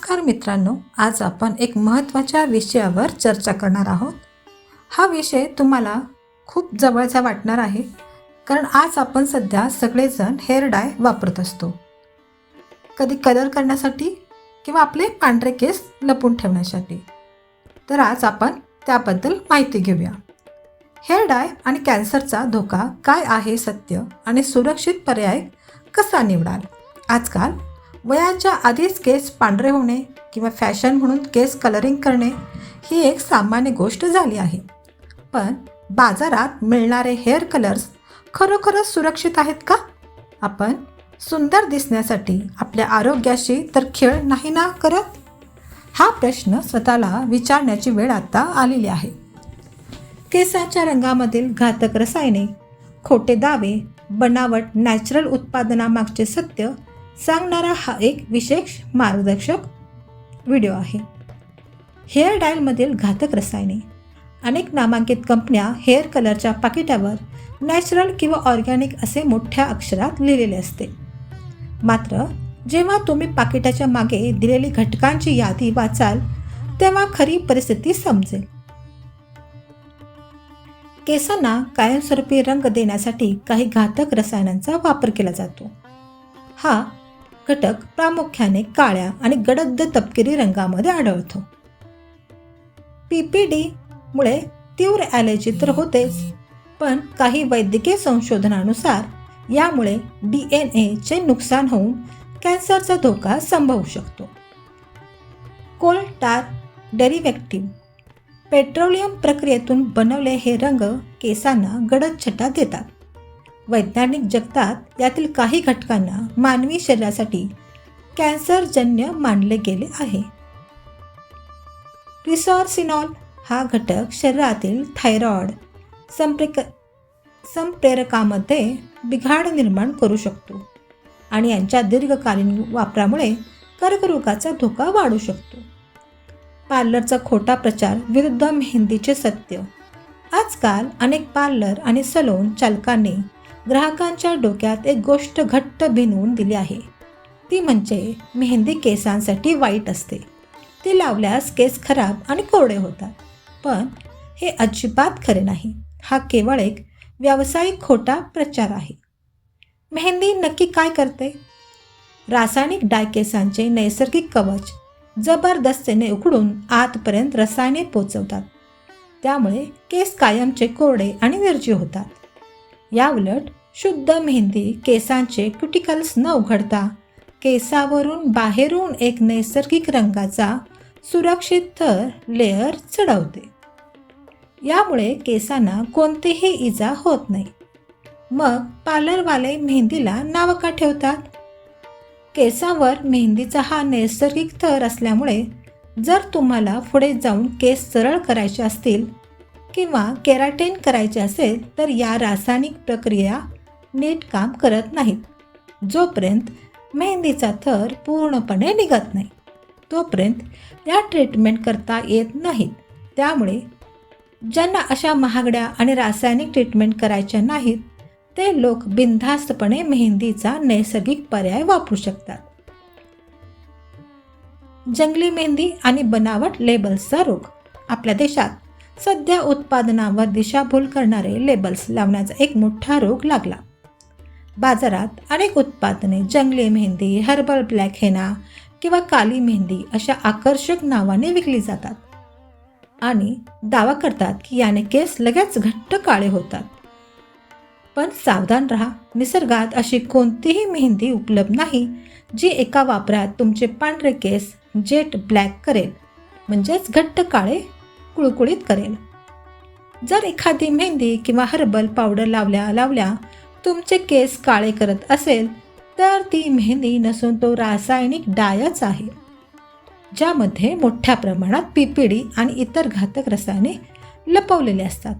नमस्कार मित्रांनो, आज आपण एक महत्त्वाच्या विषयावर चर्चा करणार आहोत. हा विषय तुम्हाला खूप जवळचा वाटणार आहे, कारण आज आपण सध्या सगळेजण हेअर डाय वापरत असतो. कधी कलर करण्यासाठी किंवा आपले पांढरे केस लपून ठेवण्यासाठी. तर आज आपण त्याबद्दल माहिती घेऊया. हेअर डाय आणि कॅन्सरचा धोका काय आहे, सत्य आणि सुरक्षित पर्याय कसा निवडाल. आजकाल वयाच्या आधीच केस पांढरे होणे किंवा फॅशन म्हणून केस कलरिंग करणे ही एक सामान्य गोष्ट झाली आहे. पण बाजारात मिळणारे हेअर कलर्स खरोखरच सुरक्षित आहेत का? आपण सुंदर दिसण्यासाठी आपल्या आरोग्याशी तर खेळ नाही ना करत? हा प्रश्न स्वतःला विचारण्याची वेळ आता आलेली आहे. केसाच्या रंगामधील घातक रसायने, खोटे दावे, बनावट नॅचरल उत्पादनामागचे सत्य सांगणारा हा एक विशेष मार्गदर्शक व्हिडिओ आहे. हेअर डायलमधील घातक रसायने. अनेक नामांकित कंपन्या हेअर कलरच्या पाकिटावर नॅचरल किंवा ऑर्गॅनिक असे मोठ्या अक्षरात लिहिलेले असते. मात्र जेव्हा तुम्ही पाकिटाच्या मागे दिलेली घटकांची यादी वाचाल तेव्हा खरी परिस्थिती समजेल. केसांना कायमस्वरूपी रंग देण्यासाठी काही घातक रसायनांचा वापर केला जातो. हा घटक प्रामुख्याने काळ्या आणि गडद तपकिरी रंगामध्ये आढळतो. PPD मुळे तीव्र ॲलर्जी तर होतेच, पण काही वैद्यकीय संशोधनानुसार यामुळे DNA नुकसान होऊन कॅन्सरचा धोका संभवू शकतो. कोल टार डेरिव्हेटिव्ह. पेट्रोलियम प्रक्रियेतून बनवले हे रंग केसांना गडद छटा देतात. वैज्ञानिक जगतात यातील काही घटकांना मानवी शरीरासाठी कॅन्सरजन्य मानले गेले आहे. रिसॉर्सिनॉल हा घटक शरीरातील थायरॉइड संप्रेरकामध्ये बिघाड निर्माण करू शकतो आणि यांच्या दीर्घकालीन वापरामुळे कर्करोगाचा धोका वाढू शकतो. पार्लरचा खोटा प्रचार विरुद्ध मेहंदीचे सत्य. आजकाल अनेक पार्लर आणि सलोन चालकांनी ग्राहकांच्या डोक्यात एक गोष्ट घट्ट भिनवून दिली आहे. ती म्हणजे मेहंदी केसांसाठी वाईट असते, ती लावल्यास केस खराब आणि कोरडे होतात. पण हे अजिबात खरे नाही. हा केवळ एक व्यावसायिक खोटा प्रचार आहे. मेहंदी नक्की काय करते? रासायनिक डाय केसांचे नैसर्गिक कवच जबरदस्तीने उघडून आतपर्यंत रसायने पोचवतात. त्यामुळे केस कायमचे कोरडे आणि निर्जीव होतात. याउलट शुद्ध मेहंदी केसांचे क्युटिकल्स न उघडता केसावरून बाहेरून एक नैसर्गिक रंगाचा सुरक्षित थर लेअर चढवते. यामुळे केसांना कोणतीही इजा होत नाही. मग पार्लरवाले मेहंदीला नाव का ठेवतात? केसांवर मेहंदीचा हा नैसर्गिक थर असल्यामुळे जर तुम्हाला पुढे जाऊन केस सरळ करायचे असतील किंवा केराटिन करायचे असेल तर या रासायनिक प्रक्रिया नीट काम करत नाहीत. जोपर्यंत मेहंदीचा थर पूर्णपणे निघत नाही तोपर्यंत या ट्रीटमेंट करता येत नाहीत. त्यामुळे ज्यांना अशा महागड्या आणि रासायनिक ट्रीटमेंट करायच्या नाहीत ते लोक बिनधास्तपणे मेहंदीचा नैसर्गिक पर्याय वापरू शकतात. जंगली मेहंदी आणि बनावट लेबल्सचा रोग. आपल्या देशात सध्या उत्पादनावर दिशाभूल करणारे लेबल्स लावण्याचा एक मोठा रोग लागला. बाजारात अनेक उत्पादने जंगली मेहंदी, हर्बल ब्लॅक हेना किंवा काली मेहंदी अशा आकर्षक नावाने विकली जातात आणि दावा करतात की याने केस लगेच घट्ट काळे होतात. पण सावधान रहा, निसर्गात अशी कोणतीही मेहंदी उपलब्ध नाही जी एका वापरात तुमचे पांढरे केस जेट ब्लॅक करेल, म्हणजेच घट्ट काळे कुळकुळीत करेल. जर एखादी मेहंदी किंवा हर्बल पावडर लावल्या तुमचे केस काळे करत असेल तर ती मेहंदी नसून तो रासायनिक डायच आहे, ज्यामध्ये मोठ्या प्रमाणात PPD आणि इतर घातक रसायने लपवलेले असतात.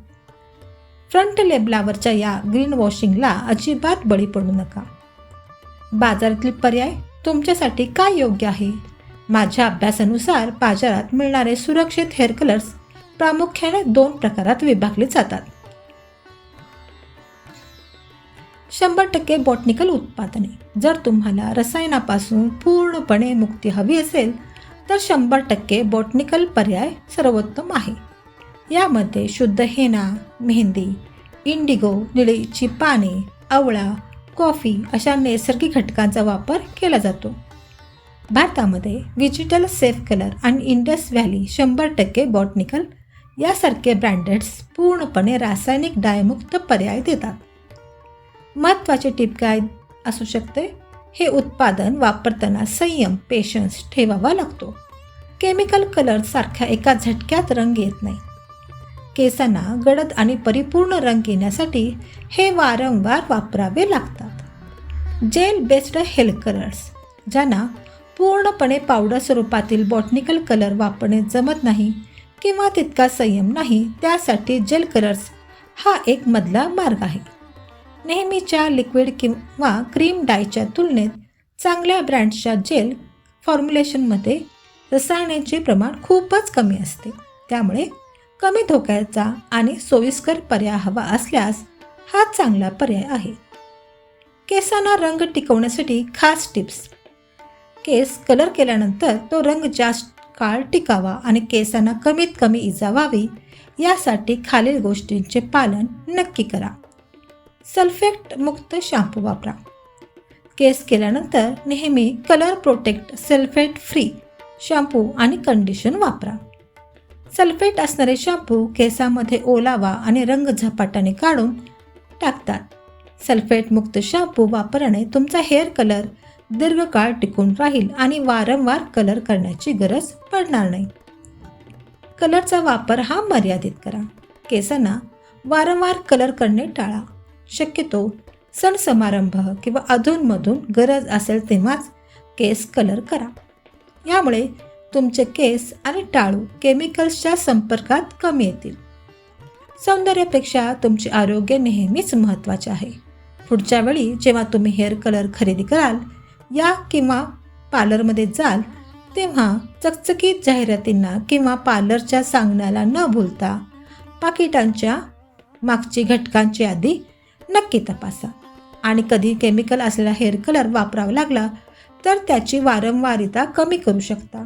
फ्रंट लेबलावरच्या या ग्रीन वॉशिंगला अजिबात बळी पडू नका. बाजारातील पर्याय तुमच्यासाठी काय योग्य आहे? माझ्या अभ्यासानुसार बाजारात मिळणारे सुरक्षित हेअर कलर्स प्रामुख्याने 2 प्रकारात विभागले जातात. 100% बॉटनिकल उत्पादने. जर तुम्हाला रसायनापासून पूर्णपणे मुक्ती हवी असेल तर 100% बॉटनिकल पर्याय सर्वोत्तम आहे. यामध्ये शुद्ध हेना, मेहंदी, इंडिगो, निळीची पाने, आवळा, कॉफी अशा नैसर्गिक घटकांचा वापर केला जातो. भारतामध्ये व्हिजिटल सेफ कलर आणि इंडस व्हॅली 100% बॉटनिकल यासारखे ब्रँडेड्स पूर्णपणे रासायनिक डायमुक्त पर्याय देतात. महत्त्वाचे टिप काय असू शकते? हे उत्पादन वापरताना संयम, पेशन्स ठेवावा लागतो. केमिकल कलर सारख्या एका झटक्यात रंग येत नाही. केसांना गडद आणि परिपूर्ण रंग येण्यासाठी हे वारंवार वापरावे लागतात. जेल बेस्ड हेअर कलर्स, ज्यांना पूर्णपणे पावडर स्वरूपातील बॉटनिकल कलर वापरणे जमत नाही किंवा तितका संयम नाही, त्यासाठी जेल कलर्स हा एक मधला मार्ग आहे. नेहमीच्या लिक्विड किंवा क्रीम डायच्या तुलनेत चांगल्या ब्रँड्सच्या जेल फॉर्म्युलेशनमध्ये रसायनांचे प्रमाण खूपच कमी असते. त्यामुळे कमी धोक्याचा आणि सोयीस्कर पर्याय हवा असल्यास हा चांगला पर्याय आहे. केसांना रंग टिकवण्यासाठी खास टिप्स. केस कलर केल्यानंतर तो रंग जास्त काळ टिकावा आणि केसांना कमीत कमी इजा व्हावी यासाठी खालील गोष्टींचे पालन नक्की करा. सल्फेट मुक्त शॅम्पू वापरा. केस केल्यानंतर नेहमी colour protect sulphate free shampoo आणि कंडिशन वापरा. सल्फेट असणारे शॅम्पू केसामध्ये ओलावा आणि रंग झपाट्याने काढून टाकतात. सल्फेट मुक्त शॅम्पू वापरल्याने तुमचा हेअर कलर दीर्घकाळ टिकून राहील आणि वारंवार कलर करण्याची गरज पडणार नाही. कलरचा वापर हा मर्यादित करा. केसांना वारंवार कलर करणे टाळा. शक्यतो सण समारंभ किंवा अधूनमधून गरज असेल तेव्हाच केस कलर करा. यामुळे तुमचे केस आणि टाळू केमिकल्सच्या संपर्कात कमी येतील. सौंदर्यापेक्षा तुमचे आरोग्य नेहमीच महत्त्वाचे आहे. पुढच्या वेळी जेव्हा तुम्ही हेअर कलर खरेदी कराल या किंवा पार्लरमध्ये जाल तेव्हा चकचकीत जाहिरातींना किंवा पार्लरच्या सांगण्याला न भूलता पाकिटांच्या मागची घटकांची यादी नक्की तपासा. आणि कधी केमिकल असलेला हेअर कलर वापरावा लागला तर त्याची वारंवारिता कमी करू शकता.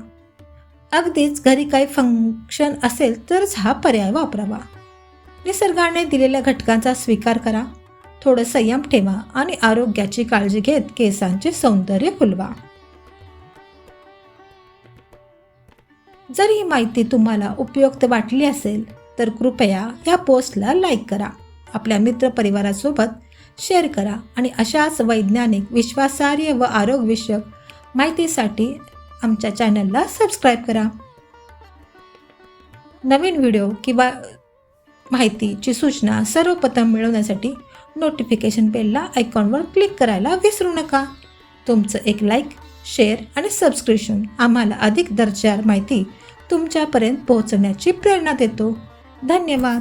अगदीच घरी काही फंक्शन असेल तरच हा पर्याय वापरावा. निसर्गाने दिलेल्या घटकांचा स्वीकार करा. थोडं संयम ठेवा आणि आरोग्याची काळजी घेत केसांचे सौंदर्य फुलवा. जर ही माहिती तुम्हाला उपयुक्त वाटली असेल तर कृपया या पोस्टला लाईक करा, आपल्या मित्रपरिवारासोबत शेअर करा आणि अशाच वैज्ञानिक, विश्वासार्ह व आरोग्यविषयक माहितीसाठी आमच्या चॅनलला सबस्क्राईब करा. नवीन व्हिडिओ किंवा माहितीची सूचना सर्वप्रथम मिळवण्यासाठी नोटिफिकेशन बेलला आयकॉनवर क्लिक करायला विसरू नका. तुमचं एक लाईक, शेअर आणि सबस्क्रिप्शन आम्हाला अधिक दर्जेदार माहिती तुमच्यापर्यंत पोहोचवण्याची प्रेरणा देतो. धन्यवाद.